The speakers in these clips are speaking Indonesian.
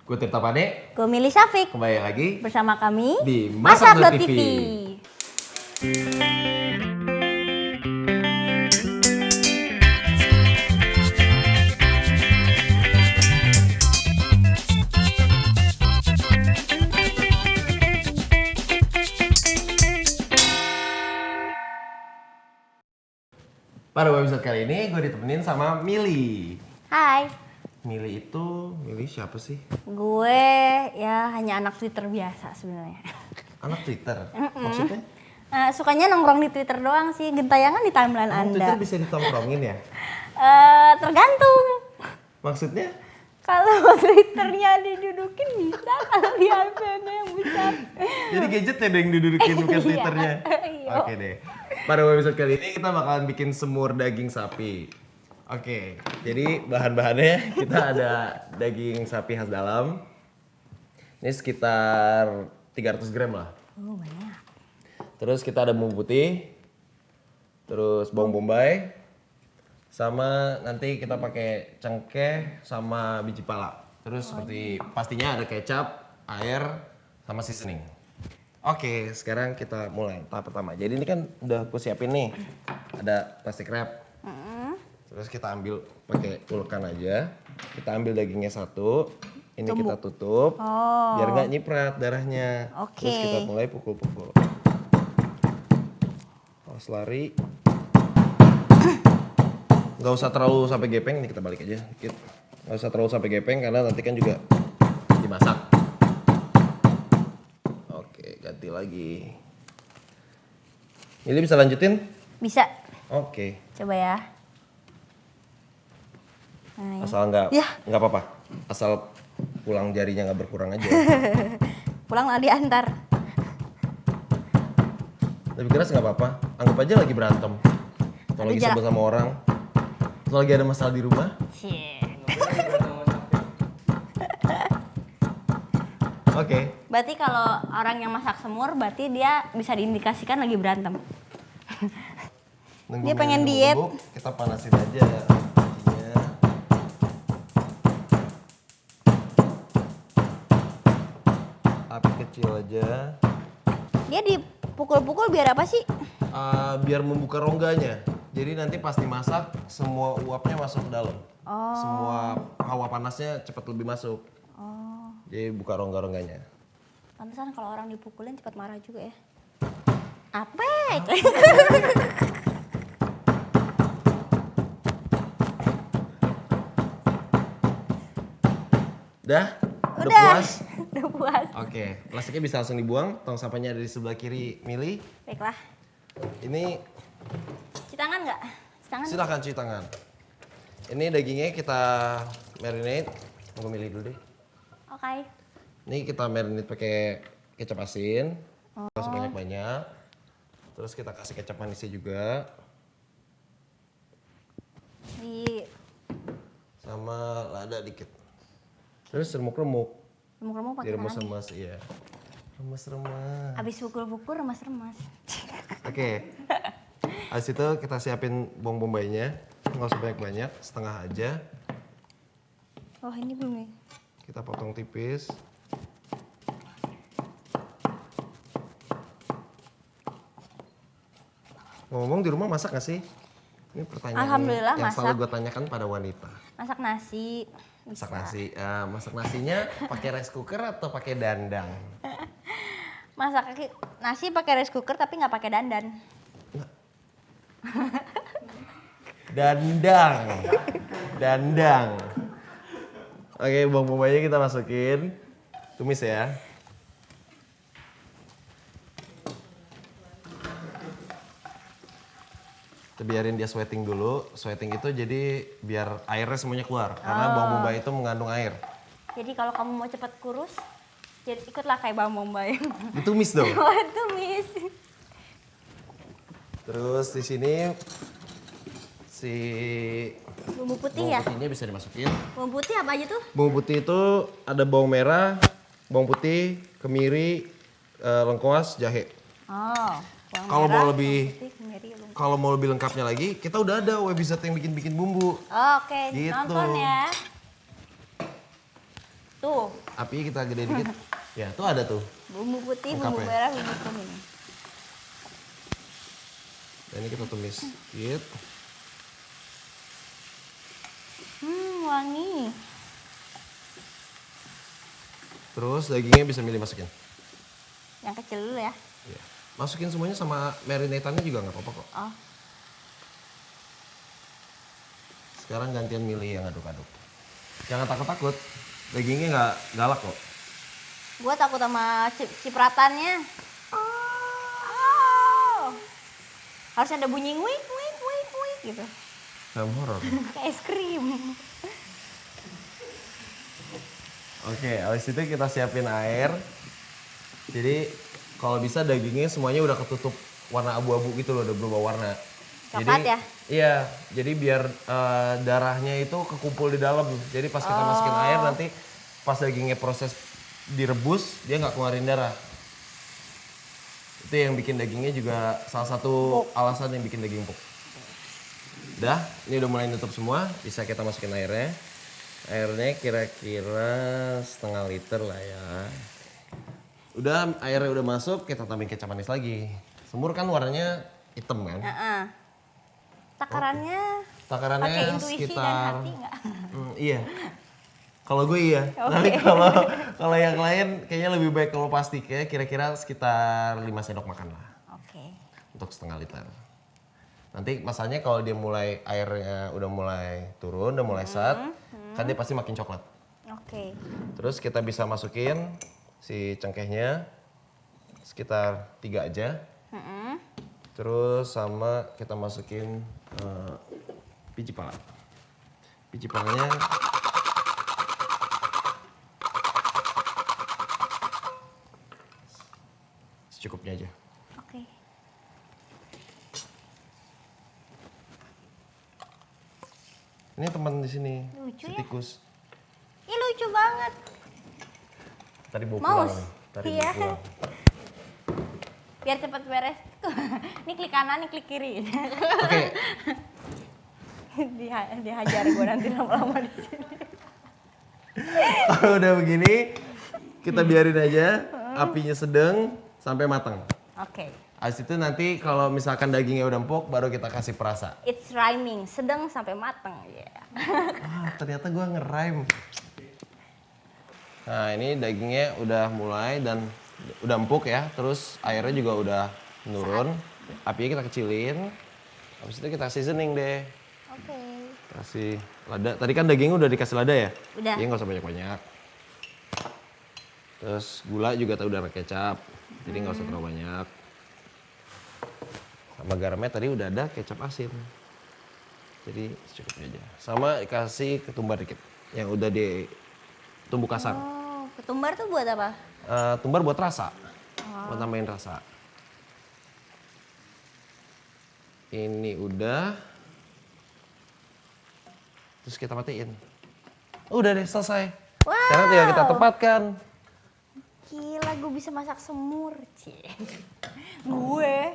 Gue Tirta Pane. Gue Milih Syafiq. Kembali lagi Bersama kami di Masak.tv. Masak.tv. Pada episode kali ini gue ditemenin sama Mili. Hai, Mili siapa sih? gue ya hanya anak Twitter biasa sebenarnya. Anak Twitter? Maksudnya? Sukanya nongkrong di Twitter doang sih, gentayangan di timeline Anda. Twitter bisa ditongkrongin ya? Tergantung. Maksudnya? Kalau Twitternya didudukin bisa, kalau di HP-nya yang besar. Jadi gadgetnya deh yang didudukin bukan Iya. Twitternya? Iya. Oke deh. Pada episode kali ini kita bakalan bikin semur daging sapi. Oke, jadi bahan-bahannya kita ada daging sapi khas dalam. Ini sekitar 300 gram lah. Oh banyak. Terus kita ada bumbu putih, terus bawang bombay, sama nanti kita pakai cengkeh sama biji pala. Terus seperti pastinya ada kecap, air, sama seasoning. Oke, sekarang kita mulai tahap pertama. Jadi ini kan udah aku siapin nih, ada plastik wrap. Terus kita ambil pakai ulekan aja. Kita ambil dagingnya satu, ini kita tutup, biar nggak nyiprat darahnya. Oke. Terus kita mulai pukul-pukul. Awas lari. Nggak usah terlalu sampai gepeng, nih kita balik aja dikit. Nggak usah terlalu sampai gepeng karena nanti kan juga dimasak. Oke, ganti lagi. Ini bisa lanjutin? Bisa, Oke. coba ya. Nah, ini. Asal nggak apa-apa. Asal pulang jarinya nggak berkurang aja. Pulang lah diantar. Tapi keras nggak apa-apa. Anggap aja lagi berantem. Atau lagi sebel sama orang. Atau lagi ada masalah di rumah. Cie. Oke. Berarti kalau orang yang masak semur, berarti dia bisa diindikasikan lagi berantem. Nunggu Dia pengen minum diet. bubuk, kita panasin aja apinya. Api kecil aja. Dia dipukul-pukul biar apa sih? Biar membuka rongganya. Jadi nanti pas dimasak, semua uapnya masuk ke dalam. Semua hawa panasnya cepat lebih masuk. Jadi buka rongga-rongganya. Pantesan kalau orang dipukulin cepat marah juga ya. Apa? Udah? Udah Udah. puas? Udah puas. Oke, plastiknya bisa langsung dibuang. Tong sampahnya ada di sebelah kiri Mili. Baiklah. Ini Cuci tangan nggak? Cuci tangan. silakan cuci tangan. Ini dagingnya kita marinate. Tunggu Mili dulu deh. Oke. Ini kita marinate pakai kecap asin. Kasih banyak-banyak. Terus kita kasih kecap manisnya juga. Di Sama lada dikit. Terus remuk-remuk. remuk-remuk pakai tangan. Diremes-remes, iya. Remes-remes. Abis pukul-pukul remas-remas. Oke. Habis itu kita siapin bawang bombaynya. Nggak usah banyak-banyak, setengah aja. Oh ini belum nih. Kita potong tipis. Ngomong di rumah masak nggak sih? Ini pertanyaan Alhamdulillah yang masak. selalu gue tanyakan pada wanita. Masak nasi. Bisa. Masak nasi. Masak nasinya pakai rice cooker atau pakai dandang? Masak nasi pakai rice cooker tapi nggak pakai dandan. Dandang. Dandang. Oke, bawang bombaynya kita masukin. Tumis ya. Kita biarin dia sweating dulu. Sweating itu jadi biar airnya semuanya keluar. Karena bawang bombay itu mengandung air. Jadi kalau kamu mau cepat kurus, jadi ikutlah kayak bawang bombay. Ditumis dong. Tumis. Terus di sini si Bumbu putih bawang ya? putihnya bisa dimasukin. Bumbu putih apa aja tuh? Bawang putih itu ada bawang merah, bawang putih, kemiri, lengkuas, jahe. Oh, bawang Kalau merah, mau bawang lebih putih, kemiri, lengkuas. Kalau mau lebih lengkapnya lagi, kita udah ada website yang bikin-bikin bumbu. Oke, Gitu. nonton ya. Tuh, Api kita gede dikit. Ya, tuh ada tuh. bumbu putih, Lengkap bumbu ya? merah, bumbu kuning. Dan ini kita tumis dikit. Wangi. Terus dagingnya bisa milih masukin. Yang kecil dulu ya. Ya. Masukin semuanya sama marinatannya juga nggak apa-apa kok. Oh, Sekarang gantian milih yang aduk-aduk. Jangan takut-takut. Dagingnya nggak galak kok. gua takut sama cipratannya. Oh. Harus ada bunyi wik wik wik wik gitu. Film horor. Kayak es krim. Oke, habis itu kita siapin air. Jadi kalau bisa dagingnya semuanya udah ketutup warna abu-abu gitu loh, udah berubah warna. Coklat ya? Iya, jadi biar darahnya itu kekumpul di dalam. Jadi pas kita masukin air nanti pas dagingnya proses direbus, dia nggak keluarin darah. Itu yang bikin dagingnya juga salah satu alasan yang bikin daging empuk. Udah, ini udah mulai nutup semua, bisa kita masukin airnya. Airnya kira-kira setengah liter lah ya. Udah, airnya udah masuk, kita tambahin kecap manis lagi. Semur kan warnanya hitam kan? Takarannya Takarannya pakai intuisi sekitar dan hati nggak? Iya. Kalau gue iya. Oke. Tapi kalau yang lain kayaknya lebih baik kalau plastik ya, kira-kira sekitar 5 sendok makan lah Oke. untuk setengah liter. Nanti masalahnya kalau dia mulai airnya udah mulai turun, udah mulai set, kan dia pasti makin coklat. Oke. Terus kita bisa masukin si cengkehnya sekitar 3 aja. Terus sama kita masukin biji pala. Biji palanya secukupnya aja. Oke. Ini teman di sini. Lucu si ya? tikus. Ih lucu banget. Tadi bawa Mouse. pulang nih. Tadi Iya. bawa pulang. Biar cepet beres. Ini klik kanan, ini klik kiri. Oke, Dihajar gue nanti lama-lama di sini. kalau udah begini kita biarin aja apinya sedang sampai matang. Oke. Habis itu nanti kalau misalkan dagingnya udah empuk baru kita kasih perasa. It's rhyming, sedang sampai matang. Yeah. Ah, ternyata gua nge-rhyme. Nah, ini dagingnya udah mulai dan udah empuk ya. Terus airnya juga udah menurun. Apinya kita kecilin. Habis itu kita seasoning deh. Oke. Kasih lada. Tadi kan dagingnya udah dikasih lada ya? Udah. Jadi nggak usah banyak-banyak. Terus gula juga tadi udah ada kecap. Jadi nggak usah terlalu banyak. Sama garamnya tadi udah ada kecap asin. Jadi secukupnya aja. Sama kasih ketumbar dikit. Yang udah ditumbuk kasar. Oh, ketumbar tuh buat apa? Tumbar buat rasa. Buat nambahin rasa. Ini udah. Terus kita matiin. Udah deh selesai. Wow. Sekarang tinggal kita tempatkan. Gila, gue bisa masak semur, cie. Gue.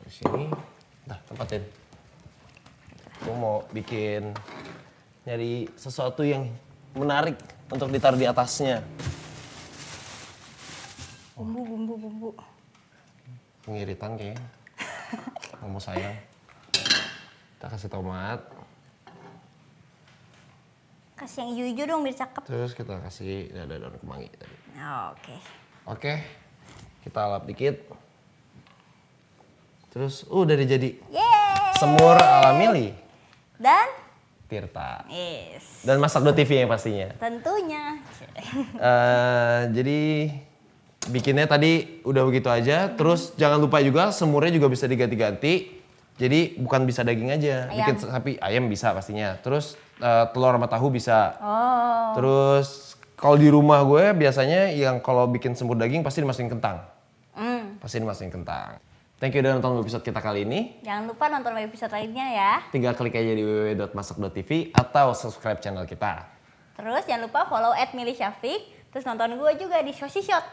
Di sini, dah tempatin. Gue mau bikin nyari sesuatu yang menarik untuk ditaruh di atasnya. Bumbu. Pengiritan kayaknya. Kamu sayang. Kita kasih tomat. Kasih yang hijau-hijau dong biar cakep. Terus kita kasih ada daun kemangi tadi. Oke. Oke, kita lap dikit. Terus udah jadi. Yeay. Semur ala Mili. Dan? Tirta. Yes. Dan Masak TV yang pastinya. Tentunya. Jadi bikinnya tadi udah begitu aja. Terus jangan lupa juga semurnya juga bisa diganti-ganti. Jadi bukan bisa daging aja. Ayam. Bikin sapi ayam bisa pastinya. Terus telur sama tahu bisa. Oh. Terus kalau di rumah gue biasanya yang kalau bikin semur daging pasti dimasukin kentang. Pasti dimasukin kentang. Thank you udah nonton episode kita kali ini. Jangan lupa nonton episode lainnya ya. Tinggal klik aja di www.masak.tv atau subscribe channel kita. Terus jangan lupa follow @milisyafiq. Terus nonton gue juga di Sosi Shot.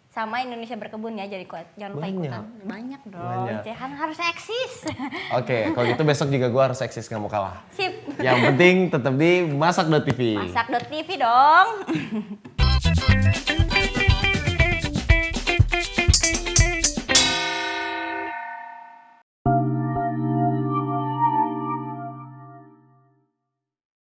Sama Indonesia Berkebun ya, jadi jangan lupa Banyak. ikutan. Banyak dong, Banyak. kan harus eksis. Oke, kalau gitu besok juga gue harus eksis, nggak mau kalah. Sip. Yang penting tetap di masak.tv. Masak.tv dong.